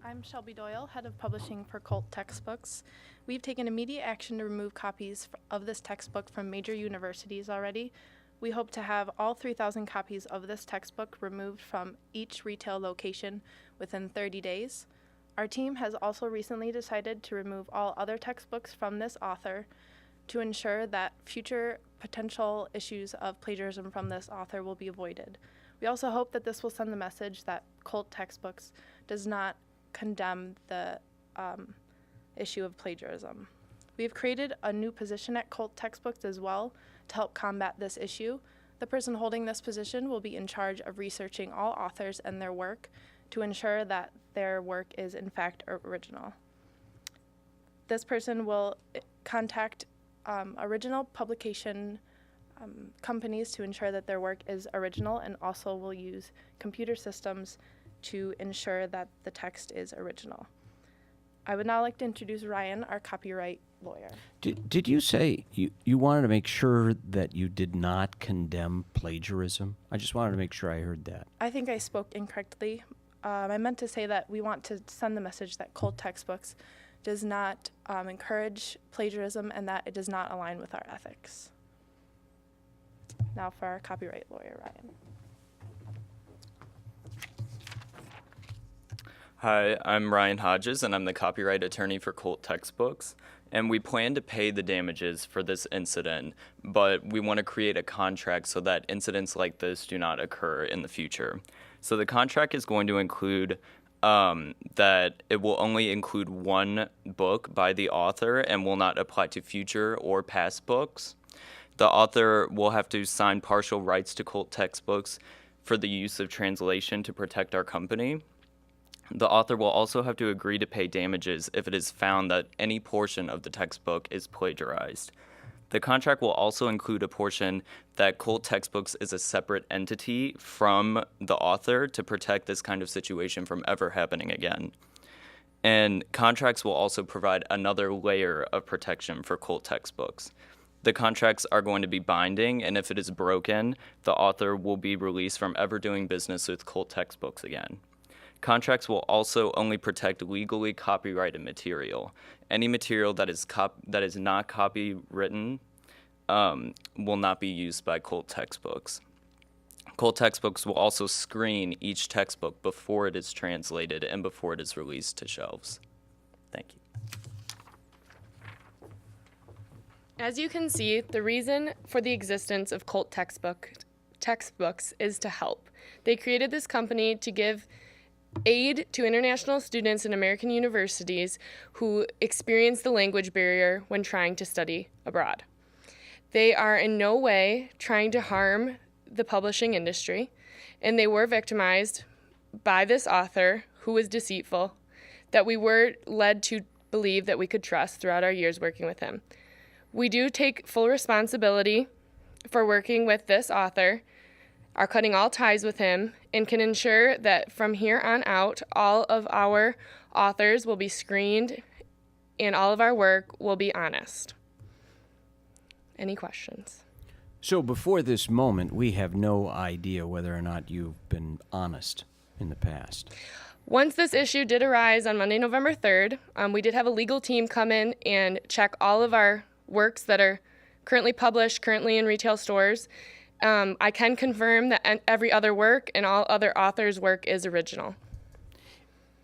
I'm Shelby Doyle, head of publishing for Kolt Textbooks. We've taken immediate action to remove copies of this textbook from major universities already. We hope to have all 3,000 copies of this textbook removed from each retail location within 30 days. Our team has also recently decided to remove all other textbooks from this author to ensure that future potential issues of plagiarism from this author will be avoided. We also hope that this will send the message that Kolt Textbooks does not condemn the issue of plagiarism. We've created a new position at Kolt Textbooks as well to help combat this issue. The person holding this position will be in charge of researching all authors and their work to ensure that their work is in fact original. This person will contact original publication companies to ensure that their work is original, and also will use computer systems to ensure that the text is original. I would now like to introduce Ryan, our copyright lawyer. Did you say you wanted to make sure that you did not condemn plagiarism? I just wanted to make sure I heard that. I think I spoke incorrectly. I meant to say that we want to send the message that Kolt Textbooks does not encourage plagiarism and that it does not align with our ethics. Now for our copyright lawyer, Ryan. Hi, I'm Ryan Hodges, and I'm the copyright attorney for Kolt Textbooks. And we plan to pay the damages for this incident, but we want to create a contract so that incidents like this do not occur in the future. So the contract is going to include that it will only include one book by the author and will not apply to future or past books. The author will have to sign partial rights to Kolt Textbooks for the use of translation to protect our company. The author will also have to agree to pay damages if it is found that any portion of the textbook is plagiarized. The contract will also include a portion that Kolt Textbooks is a separate entity from the author to protect this kind of situation from ever happening again. And contracts will also provide another layer of protection for Kolt Textbooks. The contracts are going to be binding, and if it is broken, the author will be released from ever doing business with Kolt Textbooks again. Contracts will also only protect legally copyrighted material. Any material that is not copywritten will not be used by Kolt Textbooks. Kolt Textbooks will also screen each textbook before it is translated and before it is released to shelves. Thank you. As you can see, the reason for the existence of Kolt Textbooks is to help. They created this company to give aid to international students in American universities who experience the language barrier when trying to study abroad. They are in no way trying to harm the publishing industry, and they were victimized by this author who was deceitful, that we were led to believe that we could trust throughout our years working with him. We do take full responsibility for working with this author, are cutting all ties with him, and can ensure that from here on out, all of our authors will be screened and all of our work will be honest. Any questions? So before this moment, we have no idea whether or not you've been honest in the past. Once this issue did arise on Monday, November 3rd, we did have a legal team come in and check all of our works that are currently published, currently in retail stores. I can confirm that every other work and all other authors' work is original.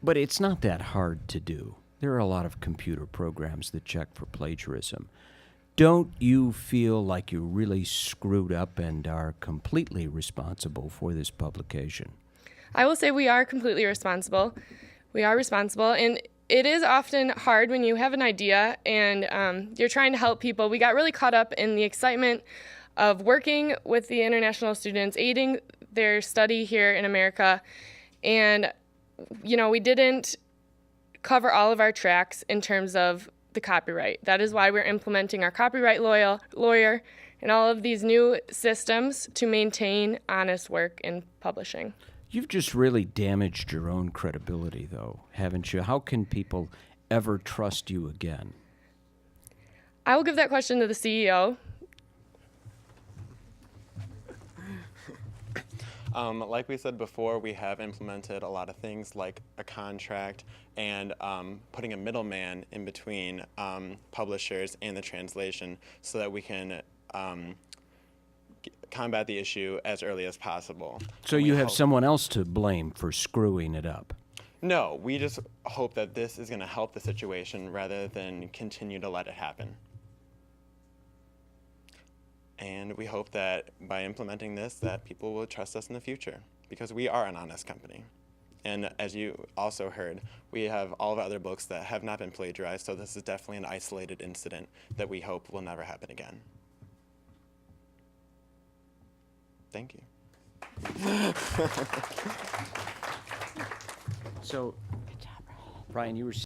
But it's not that hard to do. There are a lot of computer programs that check for plagiarism. Don't you feel like you really screwed up and are completely responsible for this publication? I will say we are completely responsible. We are responsible, and it is often hard when you have an idea and you're trying to help people. We got really caught up in the excitement of working with the international students, aiding their study here in America. And, we didn't cover all of our tracks in terms of the copyright. That is why we're implementing our copyright lawyer and all of these new systems to maintain honest work in publishing. You've just really damaged your own credibility, though, haven't you? How can people ever trust you again? I will give that question to the CEO. Like we said before, we have implemented a lot of things like a contract and putting a middleman in between publishers and the translation so that we can combat the issue as early as possible. So And we you have hope- someone else to blame for screwing it up. No, we just hope that this is going to help the situation rather than continue to let it happen. And we hope that by implementing this, that people will trust us in the future, because we are an honest company. And as you also heard, we have all of our other books that have not been plagiarized, so this is definitely an isolated incident that we hope will never happen again. Thank you. So, Ryan, you were